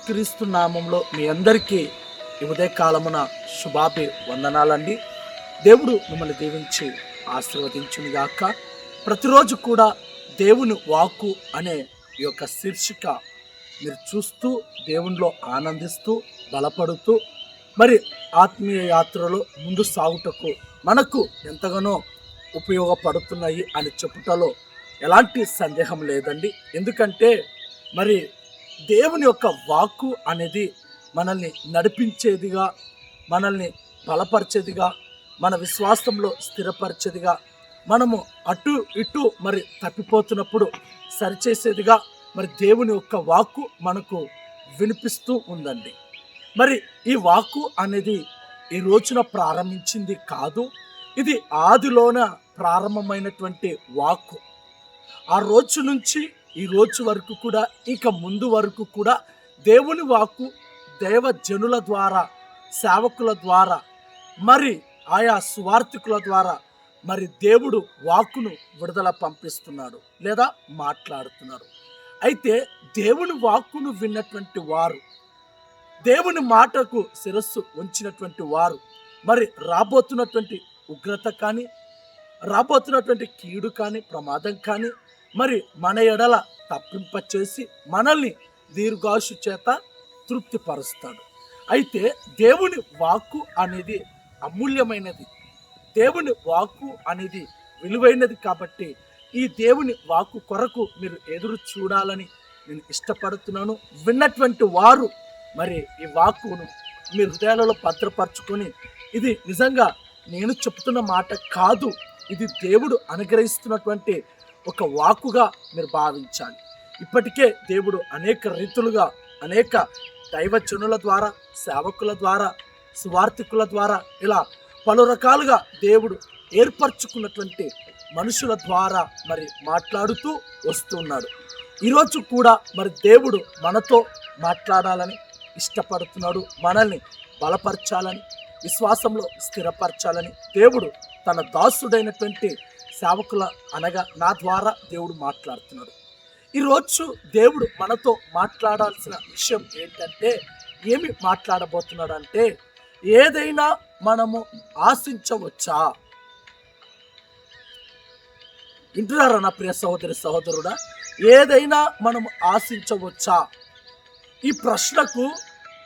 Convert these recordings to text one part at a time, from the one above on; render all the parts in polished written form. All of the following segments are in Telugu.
యేసుక్రీస్తు నామంలో మీ అందరికీ ఈ ఉదయకాలమున శుభాభి వందనాలండి. దేవుడు మిమ్మల్ని దీవించి ఆశీర్వదించునుగాక. ప్రతిరోజు కూడా దేవుని వాక్కు అనే ఈ యొక్క శీర్షిక మీరు చూస్తూ దేవునిలో ఆనందిస్తూ బలపడుతూ మరి ఆత్మీయ యాత్రలో ముందు సాగుటకు మనకు ఎంతగానో ఉపయోగపడుతున్నాయి అని చెప్పుటలో ఎలాంటి సందేహం లేదండి. ఎందుకంటే మరి దేవుని యొక్క వాక్కు అనేది మనల్ని నడిపించేదిగా, మనల్ని బలపరిచేదిగా, మన విశ్వాసంలో స్థిరపరిచేదిగా, మనము అటు ఇటు మరి తప్పిపోతున్నప్పుడు సరిచేసేదిగా మరి దేవుని యొక్క వాక్కు మనకు వినిపిస్తూ ఉందండి. మరి ఈ వాక్కు అనేది ఈ రోజున ప్రారంభించింది కాదు, ఇది ఆదిలోన ప్రారంభమైనటువంటి వాక్కు. ఆ రోజు నుంచి ఈ రోజు వరకు కూడా, ఇక ముందు వరకు కూడా దేవుని వాక్కు దైవజనుల ద్వారా, సేవకుల ద్వారా, మరి ఆయా స్వార్థికుల ద్వారా మరి దేవుడు వాక్కును విడుదల పంపిస్తున్నాడు లేదా మాట్లాడుతున్నారు. అయితే దేవుని వాక్కును విన్నటువంటి వారు, దేవుని మాటకు శిరస్సు ఉంచినటువంటి వారు మరి రాబోతున్నటువంటి ఉగ్రత కానీ, రాబోతున్నటువంటి కీడు కానీ, ప్రమాదం కానీ మరి మన ఎడల తప్పింపచేసి మనల్ని దీర్ఘాయుషు చేత తృప్తిపరుస్తాడు. అయితే దేవుని వాక్కు అనేది అమూల్యమైనది, దేవుని వాక్కు అనేది విలువైనది. కాబట్టి ఈ దేవుని వాక్కు కొరకు మీరు ఎదురు చూడాలని నేను ఇష్టపడుతున్నాను. విన్నటువంటి వారు మరి ఈ వాక్కును మీ హృదయాలలో భద్రపరచుకొని, ఇది నిజంగా నేను చెప్తున్న మాట కాదు, ఇది దేవుడు అనుగ్రహిస్తున్నటువంటి ఒక వాక్కుగా మీరు భావించాలి. ఇప్పటికే దేవుడు అనేక రీతులుగా, అనేక దైవజనుల ద్వారా, సేవకుల ద్వారా, సువార్థికుల ద్వారా, ఇలా పలు రకాలుగా దేవుడు ఏర్పరచుకున్నటువంటి మనుషుల ద్వారా మరి మాట్లాడుతూ వస్తున్నాడు. ఈరోజు కూడా మరి దేవుడు మనతో మాట్లాడాలని ఇష్టపడుతున్నాడు. మనల్ని బలపరచాలని, విశ్వాసంలో స్థిరపరచాలని దేవుడు తన దాసుడైనటువంటి సేవకుల అనగా నా ద్వారా దేవుడు మాట్లాడుతున్నాడు. ఈరోజు దేవుడు మనతో మాట్లాడాల్సిన విషయం ఏంటంటే, ఏమి మాట్లాడబోతున్నాడు అంటే, ఏదైనా మనము ఆశించవచ్చా? వింటున్నారా నా ప్రియ సహోదరి సహోదరుడా? ఏదైనా మనము ఆశించవచ్చా? ఈ ప్రశ్నకు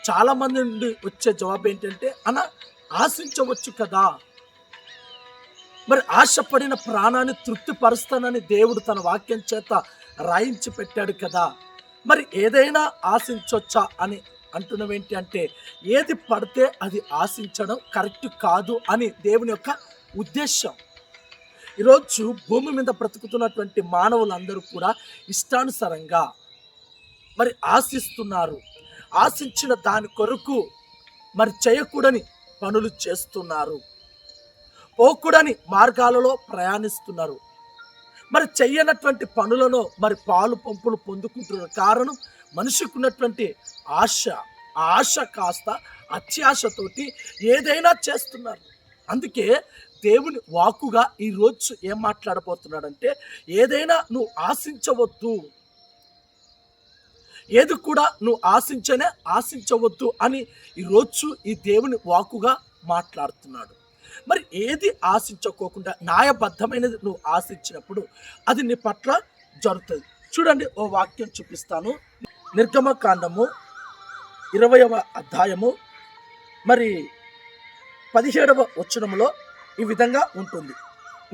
చాలా మంది నుండి వచ్చే జవాబు ఏంటంటే, ఆశించవచ్చు కదా, మరి ఆశపడిన ప్రాణాన్ని తృప్తిపరుస్తానని దేవుడు తన వాక్యం చేత రాయించి పెట్టాడు కదా, మరి ఏదైనా ఆశించవచ్చా అని అంటున్నవేంటి అంటే, ఏది పడితే అది ఆశించడం కరెక్ట్ కాదు అని దేవుని యొక్క ఉద్దేశం. ఈరోజు భూమి మీద బ్రతుకుతున్నటువంటి మానవులందరూ కూడా ఇష్టానుసారంగా మరి ఆశిస్తున్నారు. ఆశించిన దాని కొరకు మరి చేయకూడని పనులు చేస్తున్నారు, పోకూడని మార్గాలలో ప్రయాణిస్తున్నారు. మరి చెయ్యనటువంటి పనులను మరి పాలు పంపులు పొందుకుంటున్నారు. కారణం మనిషికి ఉన్నటువంటి ఆశ. ఆ ఆశ కాస్త అత్యాశతోటి ఏదైనా చేస్తున్నారు. అందుకే దేవుని వాక్కుగా ఈరోజు ఏం మాట్లాడబోతున్నాడంటే, ఏదైనా నువ్వు ఆశించవద్దు, ఏది కూడా నువ్వు ఆశించవద్దు అని ఈరోజు ఈ దేవుని వాక్కుగా మాట్లాడుతున్నాడు. మరి ఏది ఆశించుకోకుండా న్యాయబద్ధమైనది నువ్వు ఆశించినప్పుడు అది నీ పట్ల జరుగుతుంది. చూడండి, ఓ వాక్యం చూపిస్తాను. నిర్గమకాండము 20వ అధ్యాయము మరి 17వ వచనములో ఈ విధంగా ఉంటుంది.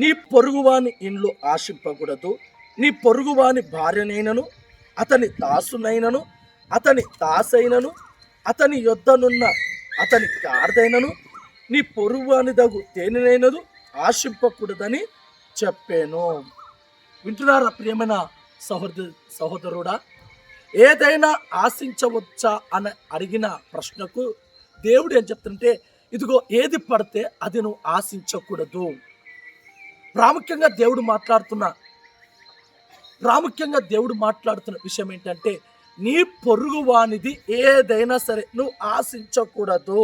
నీ పొరుగువాని ఇండ్లు ఆశింపకూడదు, నీ పొరుగువాని భార్యనైనను, అతని దాసునైనను, అతని దాసైనను, అతని యొద్దనున్న అతని గాడిదైనను, నీ పొరుగువానిదగు దేనినైనను ఆశింపకూడదని చెప్పాను. వింటున్నారా ప్రియమైన సహోదరుడా? ఏదైనా ఆశించవచ్చా అని అడిగిన ప్రశ్నకు దేవుడు ఏం చెప్తుంటే, ఇదిగో ఏది పడితే అది నువ్వు ఆశించకూడదు. ప్రాముఖ్యంగా దేవుడు మాట్లాడుతున్న విషయం ఏంటంటే, నీ పొరుగువానిది ఏదైనా సరే నువ్వు ఆశించకూడదు.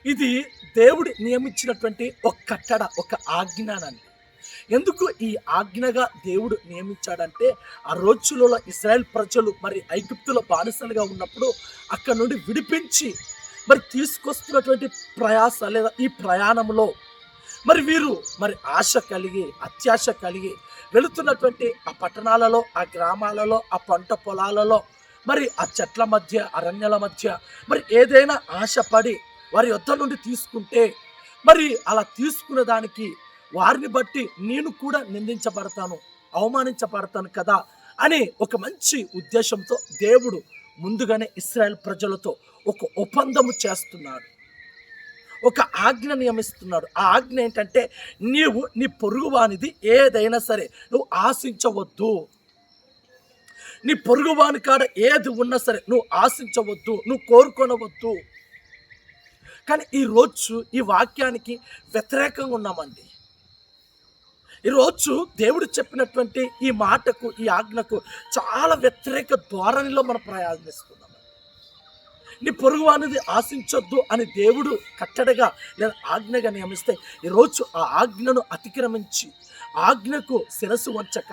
ఇది దేవుడు నియమించినటువంటి ఒక కట్టడ, ఒక ఆజ్ఞానాన్ని. ఎందుకు ఈ ఆజ్ఞగా దేవుడు నియమించాడంటే, ఆ రోజులలో ఇశ్రాయేల్ ప్రజలు మరి ఐగుప్తులో బానిసలుగా ఉన్నప్పుడు అక్కడ నుండి విడిపించి మరి తీసుకొస్తున్నటువంటి ప్రయాస లేదా ఈ ప్రయాణంలో మరి వీరు మరి ఆశ కలిగి అత్యాశ కలిగి వెళుతున్నటువంటి ఆ పట్టణాలలో, ఆ గ్రామాలలో, ఆ పంట పొలాలలో, మరి ఆ చెట్ల మధ్య, అరణ్యాల మధ్య మరి ఏదైనా ఆశపడి వారి యొద్ద నుండి తీసుకుంటే మరి అలా తీసుకున్న దానికి వారిని బట్టి నేను కూడా నిందించబడతాను, అవమానించబడతాను కదా అని ఒక మంచి ఉద్దేశంతో దేవుడు ముందుగానే ఇశ్రాయేల్ ప్రజలతో ఒక ఒప్పందము చేస్తున్నాడు, ఒక ఆజ్ఞ నియమిస్తున్నాడు. ఆ ఆజ్ఞ ఏంటంటే, నీవు నీ పొరుగువానిది ఏదైనా సరే నువ్వు ఆశించవద్దు. నీ పొరుగువాని కాడ ఏది ఉన్నా సరే నువ్వు ఆశించవద్దు, నువ్వు కోరుకొనవద్దు. కానీ ఈరోజు ఈ వాక్యానికి వ్యతిరేకంగా ఉన్నామండి. ఈరోజు దేవుడు చెప్పినటువంటి ఈ మాటకు, ఈ ఆజ్ఞకు చాలా వ్యతిరేక ధోరణిలో మనం ప్రయాణిస్తున్నాం. నీ పొరుగు అనేది ఆశించొద్దు అని దేవుడు కట్టడగా లేదా ఆజ్ఞగా నియమిస్తే, ఈరోజు ఆ ఆజ్ఞను అతిక్రమించి, ఆజ్ఞకు శిరస్సు వంచక,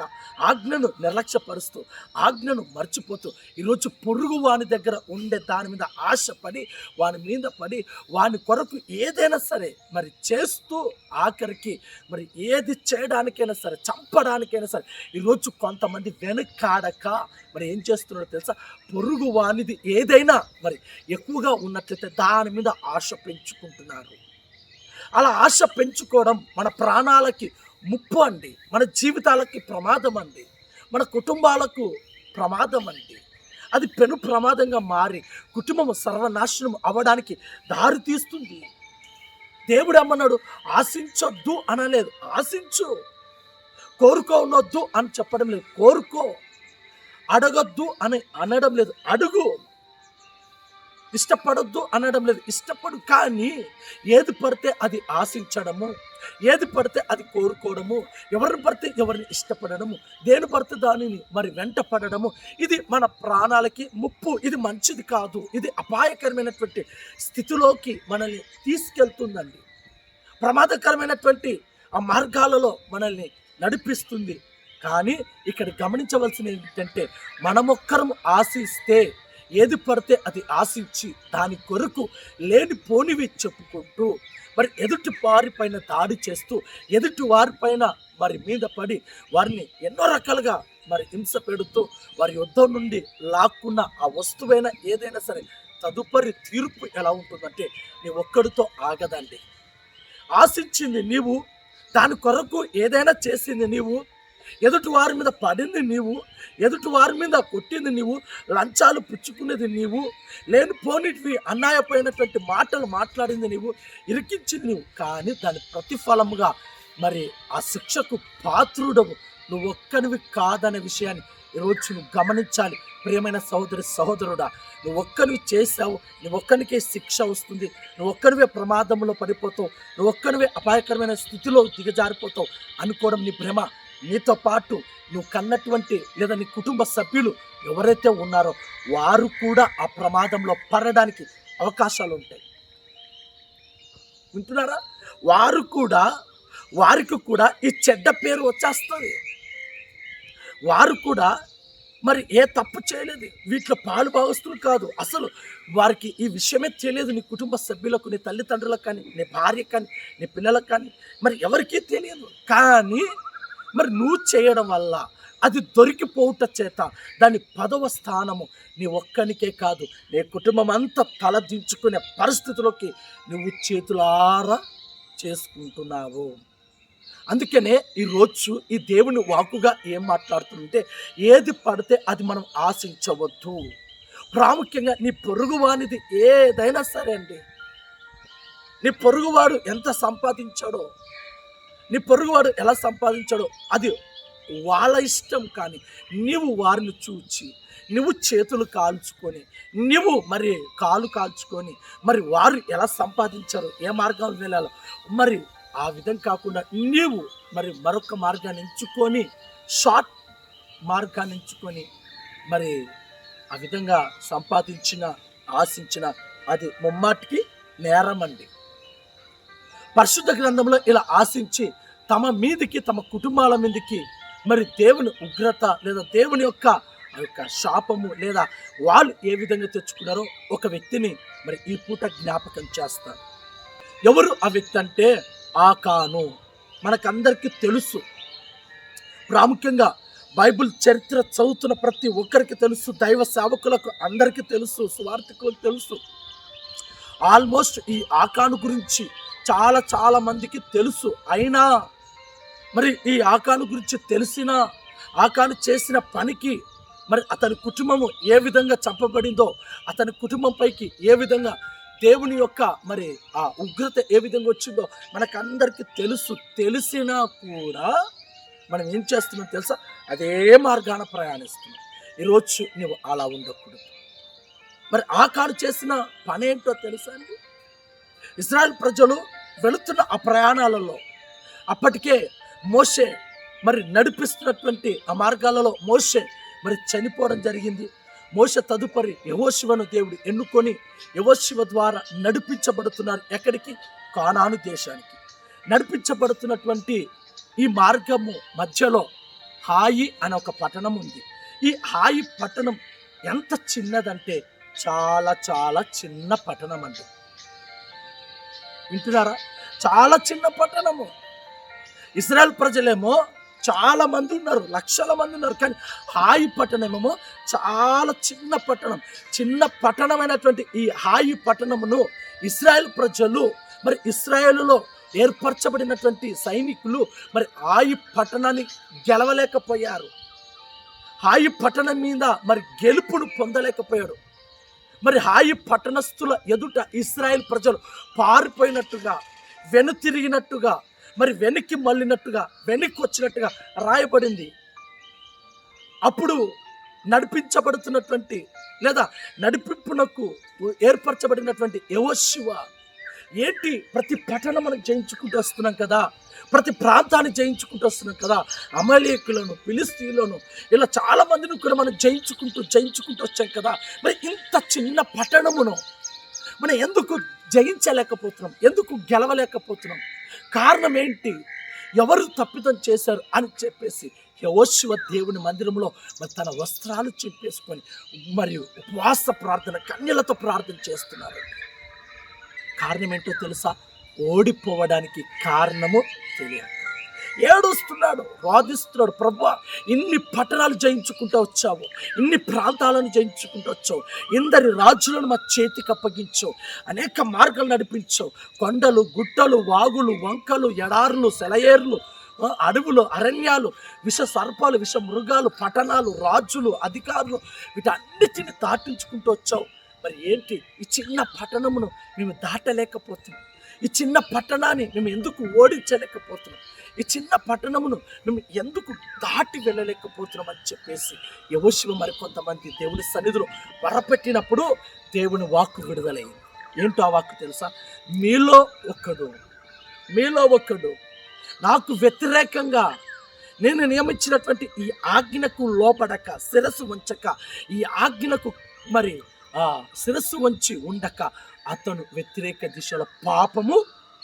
ఆజ్ఞను నిర్లక్ష్యపరుస్తూ, ఆజ్ఞను మర్చిపోతూ ఈరోజు పొరుగు వాని దగ్గర ఉండే దాని మీద ఆశపడి, వాని మీద పడి, వాని కొరకు ఏదైనా సరే మరి చేస్తూ, ఆఖరికి మరి ఏది చేయడానికైనా సరే, చంపడానికైనా సరే ఈరోజు కొంతమంది వెనకాడక మరి ఏం చేస్తున్నారో తెలుసా? పొరుగు వానిది ఏదైనా మరి ఎక్కువగా ఉన్నట్లయితే దాని మీద ఆశ పెంచుకుంటున్నారు. అలా ఆశ పెంచుకోవడం మన ప్రాణాలకి ముప్పు అండి, మన జీవితాలకి ప్రమాదం అండి, మన కుటుంబాలకు ప్రమాదం అండి. అది పెను ప్రమాదంగా మారి కుటుంబం సర్వనాశనం అవ్వడానికి దారి తీస్తుంది. దేవుడు ఏమన్నాడు? ఆశించొద్దు అనలేదు, ఆశించు. కోరుకోనొద్దు అని చెప్పడం లేదు, కోరుకో. అడగొద్దు అని అనడం లేదు, అడుగు. ఇష్టపడొద్దు అనడం లేదు, ఇష్టపడు. కానీ ఏది పడితే అది ఆశించడము, ఏది పడితే అది కోరుకోవడము, ఎవరిని పడితే ఎవరిని ఇష్టపడడము, దేని పడితే దానిని మరి వెంట పడడము, ఇది మన ప్రాణాలకి ముప్పు. ఇది మంచిది కాదు. ఇది అపాయకరమైనటువంటి స్థితిలోకి మనల్ని తీసుకెళ్తుందండి. ప్రమాదకరమైనటువంటి ఆ మార్గాలలో మనల్ని నడిపిస్తుంది. కానీ ఇక్కడ గమనించవలసిన ఏంటంటే, మనమొక్కరం ఆశిస్తే, ఏది పడితే అది ఆశించి దాని కొరకు లేని పోనివి చెప్పుకుంటూ మరి ఎదుటి వారిపైన దాడి చేస్తూ, ఎదుటి వారిపైన మరి మీద పడి వారిని ఎన్నో రకాలుగా మరి హింస పెడుతూ, వారి యుద్ధం నుండి లాక్కున్న ఆ వస్తువైనా ఏదైనా సరే తదుపరి తీర్పు ఎలా ఉంటుందంటే, నీ ఒక్కడితో ఆగదండి. ఆశించింది నీవు, దాని కొరకు ఏదైనా చేసింది నీవు, ఎదుటి వారి మీద పడింది నీవు, ఎదుటి వారి మీద కొట్టింది నీవు, లంచాలు పుచ్చుకునేది నీవు, లేనిపోనిటివి అన్యాయపోయినటువంటి మాటలు మాట్లాడింది నీవు, ఇరికించింది నీవు. కానీ దాని ప్రతిఫలముగా మరి ఆ శిక్షకు పాత్రుడవు నువ్వు ఒక్కనివి కాదనే విషయాన్ని ఈరోజు నువ్వు గమనించాలి. ప్రియమైన సహోదరి సహోదరుడా, నువ్వు ఒక్కనివి చేసావు, నువ్వు ఒక్కనికే శిక్ష వస్తుంది, నువ్వు ఒక్కనివే ప్రమాదంలో పడిపోతావు, నువ్వు ఒక్కనివే అపాయకరమైన స్థితిలో దిగజారిపోతావు అనుకోవడం నీ భ్రమ. నీతో పాటు నువ్వు కన్నటువంటి లేదా నీ కుటుంబ సభ్యులు ఎవరైతే ఉన్నారో వారు కూడా ఆ ప్రమాదంలో పడడానికి అవకాశాలు ఉంటాయి. వింటున్నారా? వారికి కూడా ఈ చెడ్డ పేరు వచ్చేస్తుంది. వారు కూడా మరి ఏ తప్పు చేయలేదు, వీటిలో పాలు భాగస్తులు కాదు. అసలు వారికి ఈ విషయమే తెలియదు. నీ కుటుంబ సభ్యులకు, నీ తల్లిదండ్రులకు కానీ, నీ భార్య కానీ, నీ పిల్లలకు కానీ మరి ఎవరికీ తెలియదు. కానీ మరి నువ్వు చేయడం వల్ల అది దొరికిపోవుట చేత దాని 10వ స్థానము నీ ఒక్కనికే కాదు, నీ కుటుంబం అంతా తలదించుకునే పరిస్థితిలోకి నువ్వు చేతులారా చేసుకుంటున్నావు. అందుకనే ఈరోజు ఈ దేవుని వాక్కుగా ఏం మాట్లాడుతుంటే, ఏది పడితే అది మనం ఆశించవద్దు. ప్రాముఖ్యంగా నీ పొరుగువానిది ఏదైనా సరే అండి, నీ పొరుగువాడు ఎంత సంపాదించాడో, నీ పొరుగువాడు ఎలా సంపాదించాడో అది వాళ్ళ ఇష్టం. కానీ నీవు వారిని చూచి, నువ్వు చేతులు కాల్చుకొని, నువ్వు మరి కాలు కాల్చుకొని, మరి వారు ఎలా సంపాదించారో, ఏ మార్గం వెళ్ళాలో మరి ఆ విధం కాకుండా నీవు మరి మరొక మార్గాన్ని ఎంచుకొని, షార్ట్ మార్గాన్ని ఎంచుకొని మరి ఆ విధంగా సంపాదించిన, ఆశించిన అది ముమ్మాటికి నేరం అండి. పరిశుద్ధ గ్రంథంలో ఇలా ఆశించి తమ మీదికి, తమ కుటుంబాల మీదకి మరి దేవుని ఉగ్రత లేదా దేవుని యొక్క ఆ యొక్క శాపము లేదా వాళ్ళు ఏ విధంగా తెచ్చుకున్నారో ఒక వ్యక్తిని మరి ఈ పూట జ్ఞాపకం చేస్తారు. ఎవరు ఆ వ్యక్తి అంటే ఆకాను. మనకందరికీ తెలుసు, ప్రాముఖ్యంగా బైబిల్ చరిత్ర చదువుతున్న ప్రతి ఒక్కరికి తెలుసు, దైవ సేవకులకు అందరికీ తెలుసు, సువార్థికులకు తెలుసు. ఆల్మోస్ట్ ఈ ఆకాను గురించి చాలా చాలా మందికి తెలుసు. అయినా మరి ఈ ఆకాను గురించి తెలిసిన, ఆకాను చేసిన పనికి మరి అతని కుటుంబము ఏ విధంగా చంపబడిందో, అతని కుటుంబం పైకి ఏ విధంగా దేవుని యొక్క మరి ఆ ఉగ్రత ఏ విధంగా వచ్చిందో మనకందరికీ తెలుసు. తెలిసినా కూడా మనం ఏం చేస్తున్నాం తెలుసా? అదే మార్గాన ప్రయాణిస్తున్నాం. ఈరోజు నువ్వు అలా ఉండకూడదు. మరి ఆకాను చేసిన పని ఏంటో తెలుసా అండి? ఇశ్రాయేల్ ప్రజలు వెళుతున్న ఆ ప్రయాణాలలో అప్పటికే మోషే మరి నడిపిస్తున్నటువంటి ఆ మార్గాలలో మోషే మరి చనిపోవడం జరిగింది. మోషే తదుపరి యెహోషువను దేవుడు ఎన్నుకొని యెహోషువ ద్వారా నడిపించబడుతున్నారు. ఎక్కడికి? కానాను దేశానికి నడిపించబడుతున్నటువంటి ఈ మార్గము మధ్యలో హాయి అనే ఒక పట్టణం ఉంది. ఈ హాయి పట్టణం ఎంత చిన్నదంటే చాలా చాలా చిన్న పట్టణం అండి. వింటున్నారా? చాలా చిన్న పట్టణము. ఇశ్రాయేల్ ప్రజలేమో చాలా మంది ఉన్నారు, లక్షల మంది ఉన్నారు. కానీ హాయి పట్టణమేమో చాలా చిన్న పట్టణం. చిన్న పట్టణమైనటువంటి ఈ హాయి పట్టణమును ఇశ్రాయేల్ ప్రజలు మరి ఇశ్రాయేలులో ఏర్పరచబడినటువంటి సైనికులు మరి హాయి పట్టణాన్ని గెలవలేకపోయారు. హాయి పట్టణం మీద మరి గెలుపును పొందలేకపోయాడు. మరి హాయి పట్టణస్థుల ఎదుట ఇశ్రాయేల్ ప్రజలు పారిపోయినట్టుగా, వెనుతిరిగినట్టుగా, మరి వెనక్కి మళ్ళినట్టుగా, వెనక్కి వచ్చినట్టుగా రాయబడింది. అప్పుడు నడిపించబడుతున్నటువంటి లేదా నడిపింపునకు ఏర్పరచబడినటువంటి యెహోషువ ఏంటి, ప్రతి పట్టణం మనం జయించుకుంటూ వస్తున్నాం కదా, ప్రతి ప్రాంతాన్ని జయించుకుంటూ వస్తున్నాం కదా, అమలేకులను, ఫిలిస్తీయులను ఇలా చాలా మందిని కూడా మనం జయించుకుంటూ వచ్చాం కదా. మరి ఇంత చిన్న పట్టణమును మనం ఎందుకు జయించలేకపోతున్నాం? ఎందుకు గెలవలేకపోతున్నాం? కారణం ఏంటి? ఎవరు తప్పిదం చేశారు అని చెప్పేసి యెహోషువ దేవుని మందిరంలో మరి తన వస్త్రాలు చింపేసుకొని మరియు ఉపవాస ప్రార్థన, కన్యలతో ప్రార్థన చేస్తున్నారు. కారణం ఏంటో తెలుసా? ఓడిపోవడానికి కారణము తెలియక ఏడుస్తున్నాడు, వాదిస్తున్నాడు. ప్రభువా, ఇన్ని పట్టణాలు జయించుకుంటూ వచ్చావు, ఇన్ని ప్రాంతాలను జయించుకుంటూ వచ్చావు, ఇందరి రాజులను మా చేతికి అప్పగించావు, అనేక మార్గాలు నడిపించావు, కొండలు, గుట్టలు, వాగులు, వంకలు, ఎడారులు, సెలయేర్లు, అడవులు, అరణ్యాలు, విష సర్పాలు, విష మృగాలు, పట్టణాలు, రాజులు, అధికారులు, వీటన్నిటిని దాటించుకుంటూ వచ్చావు. మరి ఏంటి, ఈ చిన్న పట్టణమును మేము దాటలేకపోతున్నాం? ఈ చిన్న పట్టణాన్ని మేము ఎందుకు ఓడించలేకపోతున్నాం? ఈ చిన్న పట్టణమును మేము ఎందుకు దాటి వెళ్ళలేకపోతున్నాం అని చెప్పేసి యెహోషువ మరి కొంతమంది దేవుని సన్నిధిలో వరపెట్టినప్పుడు దేవుని వాక్కు విడుదలైంది. ఏంటో ఆ వాక్కు తెలుసా? మీలో ఒక్కడు నాకు వ్యతిరేకంగా నేను నియమించినటువంటి ఈ ఆజ్ఞకు లోపడక, శిరస్సు వంచక, ఈ ఆజ్ఞకు మరి శిరస్సు వంచి ఉండక అతను వ్యతిరేక దిశలో పాపము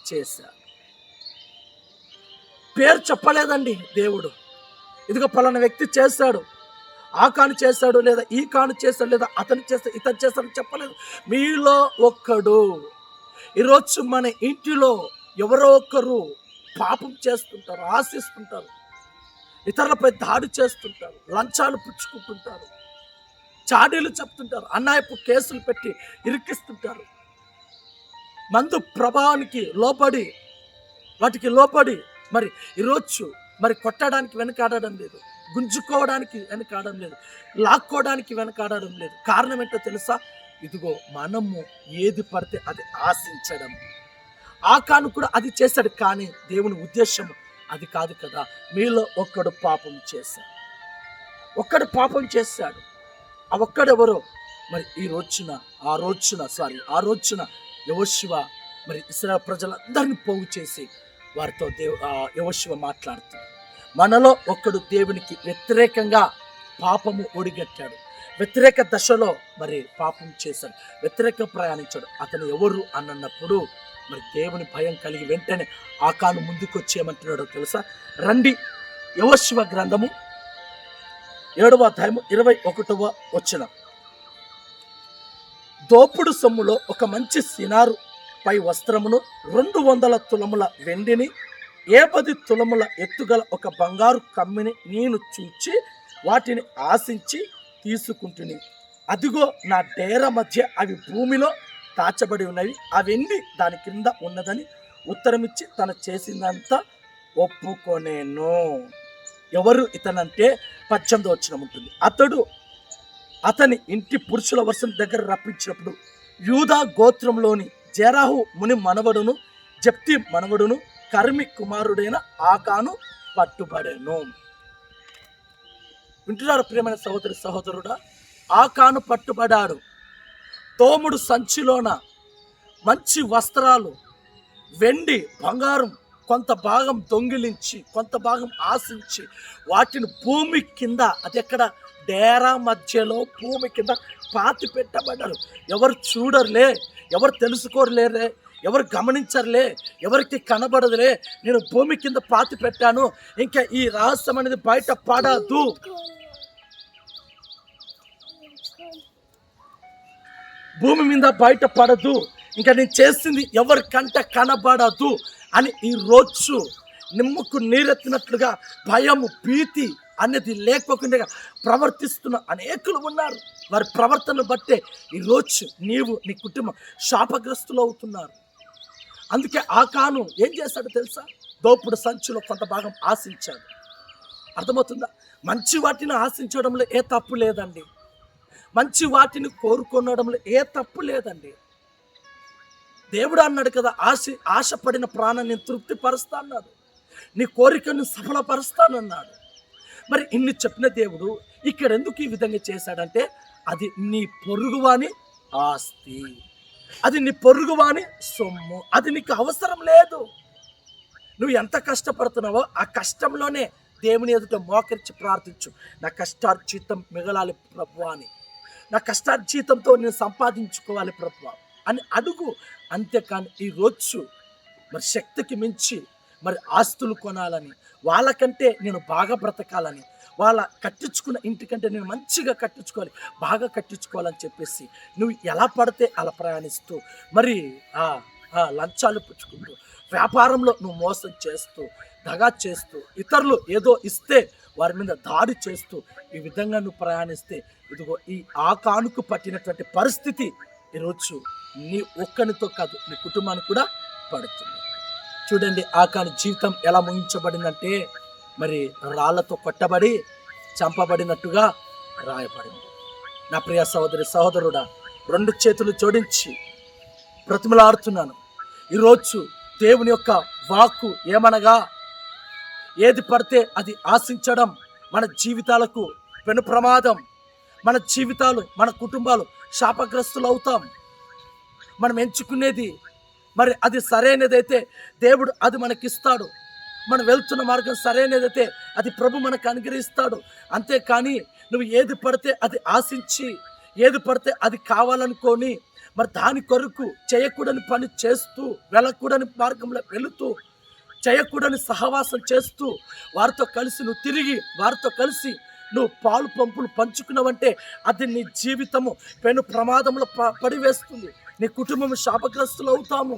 చేశాడు. పేరు చెప్పలేదండి దేవుడు. ఇదిగో పలానా వ్యక్తి చేశాడు, ఆ కాను చేశాడు, లేదా ఈ కాను చేశాడు, లేదా అతను చేస్తాడు, ఇతను చేస్తాడు చెప్పలేదు. మీలో ఒక్కడు. ఈరోజు మన ఇంటిలో ఎవరో ఒక్కరు పాపం చేస్తుంటారు, ఆశిస్తుంటారు, ఇతరులపై దాడి చేస్తుంటారు, లంచాలు పుచ్చుకుంటుంటారు, చాడీలు చెప్తుంటారు, అన్యాయపు కేసులు పెట్టి ఇరికిస్తుంటారు, మందు ప్రభావానికి లోపడి వాటికి లోపడి మరి ఈరోజు మరి కొట్టడానికి వెనకాడడం లేదు, గుంజుకోవడానికి వెనకాడడం లేదు, లాక్కోవడానికి వెనకాడడం లేదు. కారణం ఏంటో తెలుసా? ఇదిగో మనము ఏది పడితే అది ఆశించడం. ఆకాను కూడా అది చేశాడు, కానీ దేవుని ఉద్దేశం అది కాదు కదా. మీలో ఒక్కడు పాపం చేశాడు. ఆ ఒక్కడెవరో మరి ఆ రోజున యెహోషువ మరి ఇశ్రాయేలు ప్రజలందరినీ పోగు చేసి వారితో యెహోషువ మాట్లాడుతాడు. మనలో ఒక్కడు దేవునికి వ్యతిరేకంగా పాపము ఒడిగట్టాడు, వ్యతిరేక దశలో మరి పాపం చేశాడు, వ్యతిరేక ప్రయాణించాడు. అతను ఎవరు అన్నప్పుడు మరి దేవుని భయం కలిగి వెంటనే ఆకాను ముందుకు వచ్చేయమంటున్నాడో తెలుసా? రండి. యెహోషువ గ్రంథము 7వ అధ్యాయము 21వ వచనం. దోపుడు సొమ్ములో ఒక మంచి సినారు పై వస్త్రమును 200 తులముల వెండిని 10 తులముల ఎత్తుగల ఒక బంగారు కమ్మిని నేను చూచి వాటిని ఆశించి తీసుకుంటుని. అదిగో నా డేర మధ్య అవి భూమిలో దాచబడి ఉన్నవి, ఆ వెండి దాని కింద ఉన్నదని ఉత్తరమిచ్చి తను చేసిందంతా ఒప్పుకొనేను. ఎవరు ఇతనంటే 18వ వచనం ఉంటుంది. అతని ఇంటి పురుషుల వర్షం దగ్గర రప్పించినప్పుడు యూదా గోత్రంలోని జెరాహు ముని మనవడును జప్తి మనవడును కర్మి కుమారుడైన ఆకాను పట్టుబడెను. వింటున్నారు ప్రియమైన సహోదరి సహోదరుడా? ఆకాను పట్టుబడాడు. తోముడు సంచిలోన మంచి వస్త్రాలు, వెండి, బంగారం కొంత భాగం దొంగిలించి కొంత భాగం ఆశించి వాటిని భూమి కింద, అది ఎక్కడ? డేరా మధ్యలో భూమి కింద పాతి పెట్టబడ్డారు. ఎవరు చూడరులే, ఎవరు తెలుసుకోరులేరే, ఎవరు గమనించరులే, ఎవరికి కనబడదులే, నేను భూమి కింద పాతి పెట్టాను, ఇంకా ఈ రహస్యం అనేది బయట పడదు. భూమి మీద బయట పడదు, ఇంకా నేను చేసింది ఎవరికంట కనబడదు అని ఈ రోజు నిమ్మకు నీరెత్తినట్లుగా భయము, భీతి అనేది లేకపోకుండా ప్రవర్తిస్తున్న అనేకులు ఉన్నారు. వారి ప్రవర్తనను బట్టే ఈరోజు నీవు, నీ కుటుంబం శాపగ్రస్తులు అవుతున్నారు. అందుకే ఆకాను ఏం చేశాడో తెలుసా? దోపుడు సంచిలో కొంత భాగం ఆశించాడు. అర్థమవుతుందా? మంచి వాటిని ఆశించడంలో ఏ తప్పు లేదండి. మంచి వాటిని కోరుకోవడంలో ఏ తప్పు లేదండి. దేవుడు అన్నాడు కదా, ఆశపడిన ప్రాణాన్ని తృప్తిపరుస్తా అన్నాడు, నీ కోరికను సఫలపరుస్తానన్నాడు. మరి ఇన్ని చెప్పిన దేవుడు ఇక్కడ ఎందుకు ఈ విధంగా చేశాడంటే, అది నీ పొరుగువాని ఆస్తి, అది నీ పొరుగువాని సొమ్ము, అది నీకు అవసరం లేదు. నువ్వు ఎంత కష్టపడుతున్నావో ఆ కష్టంలోనే దేవుని ఎదుట మోకరించి ప్రార్థించు. నా కష్టార్జితం మిగలాలి ప్రభువా అని, నా కష్టార్జితంతో నేను సంపాదించుకోవాలి ప్రభువా అని అడుగు. అంతేకాని ఈరోజు మరి శక్తికి మించి మరి ఆస్తులు కొనాలని, వాళ్ళకంటే నేను బాగా బ్రతకాలని, వాళ్ళ కట్టించుకున్న ఇంటికంటే నేను మంచిగా కట్టించుకోవాలి, బాగా కట్టించుకోవాలని చెప్పేసి నువ్వు ఎలా పడితే అలా ప్రయాణిస్తూ మరి లంచాలు పుచ్చుకుంటూ వ్యాపారంలో నువ్వు మోసం చేస్తూ, దగా చేస్తూ, ఇతరులు ఏదో ఇస్తే వారి మీద దాడి చేస్తూ ఈ విధంగా నువ్వు ప్రయాణిస్తే, ఇదిగో ఈ ఆకానుకు పట్టినటువంటి పరిస్థితి ఈరోజు నీ ఒక్కనితో కాదు, నీ కుటుంబానికి కూడా పడుతుంది. చూడండి, ఆకాను జీవితం ఎలా ముగించబడిందంటే మరి రాళ్లతో కొట్టబడి చంపబడినట్టుగా రాయబడింది. నా ప్రియ సహోదరి సహోదరుడా, 2 చేతులు జోడించి బ్రతిమలాడుతున్నాను. ఈరోజు దేవుని యొక్క వాక్కు ఏమనగా, ఏది పడితే అది ఆశించడం మన జీవితాలకు పెను ప్రమాదం. మన జీవితాలు, మన కుటుంబాలు శాపగ్రస్తులు అవుతాం. మనం ఎంచుకునేది మరి అది సరైనదైతే దేవుడు అది మనకిస్తాడు. మనం వెళ్తున్న మార్గం సరైనదైతే అది ప్రభు మనకు అనుగ్రహిస్తాడు. అంతేకాని నువ్వు ఏది పడితే అది ఆశించి, ఏది పడితే అది కావాలనుకొని మరి దాని కొరకు చేయకూడని పని చేస్తూ, వెళ్ళకూడని మార్గంలో వెళుతూ, చేయకూడని సహవాసం చేస్తూ, వారితో కలిసి నువ్వు తిరిగి వారితో కలిసి నువ్వు పాలు పంపులు పంచుకున్నావంటే అది నీ జీవితము పెను ప్రమాదంలో పడివేస్తుంది. నీ కుటుంబం శాపగ్రస్తులు అవుతాము.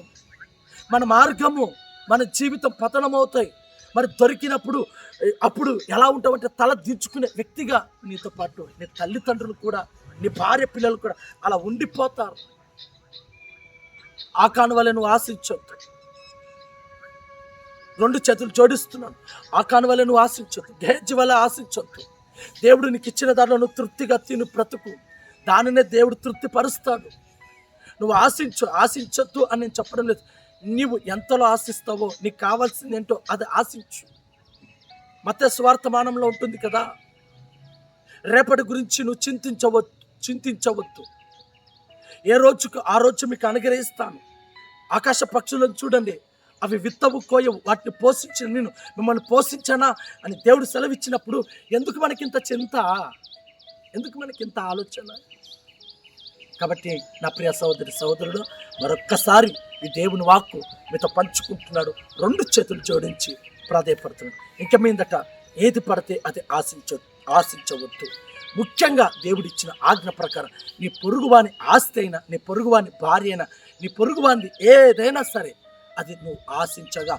మన మార్గము, మన జీవితం పతనమవుతాయి. మరి దొరికినప్పుడు అప్పుడు ఎలా ఉంటావంటే తల దించుకునే వ్యక్తిగా నీతో పాటు నీ తల్లిదండ్రులు కూడా, నీ భార్య పిల్లలు కూడా అలా ఉండిపోతారు. ఆకాను వలె నువ్వు ఆశించొద్దు. 2 చేతులు జోడిస్తున్నాను. ఆకాను వలె నువ్వు ఆశించొద్దు, గేహజీ వలె ఆశించొద్దు. దేవుడు నీకు ఇచ్చిన దాంట్లో నువ్వు తృప్తిగా తిను బ్రతుకు. దానినే దేవుడు తృప్తి పరుస్తాడు. నువ్వు ఆశించొద్దు అని నేను చెప్పడం లేదు. నీవు ఎంతలో ఆశిస్తావో, నీకు కావాల్సింది ఏంటో అది ఆశించు. మత్తయి సువార్తమానంలో ఉంటుంది కదా, రేపటి గురించి నువ్వు చింతించవద్దు. ఏ రోజుకు ఆ రోజు మీకు అనుగ్రహిస్తాను. ఆకాశ పక్షులను చూడండి, అవి విత్తవు, కోయవు, వాటిని పోషించిన నేను మిమ్మల్ని పోషించానా అని దేవుడు సెలవిచ్చినప్పుడు ఎందుకు మనకింత చింత, ఎందుకు మనకింత ఆలోచన? కాబట్టి నా ప్రియ సహోదరుడు మరొక్కసారి ఈ దేవుని వాక్కు మీతో పంచుకుంటున్నాడు. 2 చేతులు జోడించి ప్రాధేయపడుతున్నాడు. ఇంక మీదట ఏది పడితే అది ఆశించవద్దు. ముఖ్యంగా దేవుడిచ్చిన ఆజ్ఞ ప్రకారం నీ పొరుగువాని ఆస్తి అయినా, నీ పొరుగువాని భార్య అయినా, నీ పొరుగువాని ఏదైనా సరే అది నువ్వు ఆశించగా,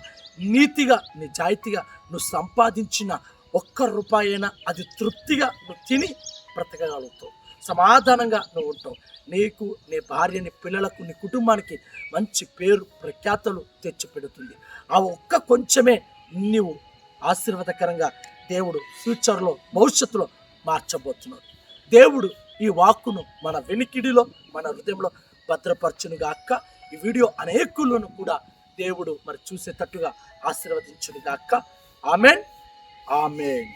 నీతిగా నిజాయితీగా నువ్వు సంపాదించిన 1 రూపాయి అయినా అది తృప్తిగా నువ్వు తిని బ్రతకగలుగుతావు. సమాధానంగా నువ్వు ఉంటావు. నీకు, నీ భార్య, నీ పిల్లలకు, నీ కుటుంబానికి మంచి పేరు ప్రఖ్యాతలు తెచ్చిపెడుతుంది. ఆ ఒక్క కొంచెమే నీవు ఆశీర్వాదకరంగా దేవుడు ఫ్యూచర్లో, భవిష్యత్తులో మార్చబోతున్నాడు. దేవుడు ఈ వాక్కును మన వెనికిడిలో, మన హృదయంలో భద్రపరచునుగాక. ఈ వీడియో అనేకులను కూడా దేవుడు మరి చూసేటట్టుగా ఆశీర్వదించునుగాక. ఆమేన్, ఆమేన్.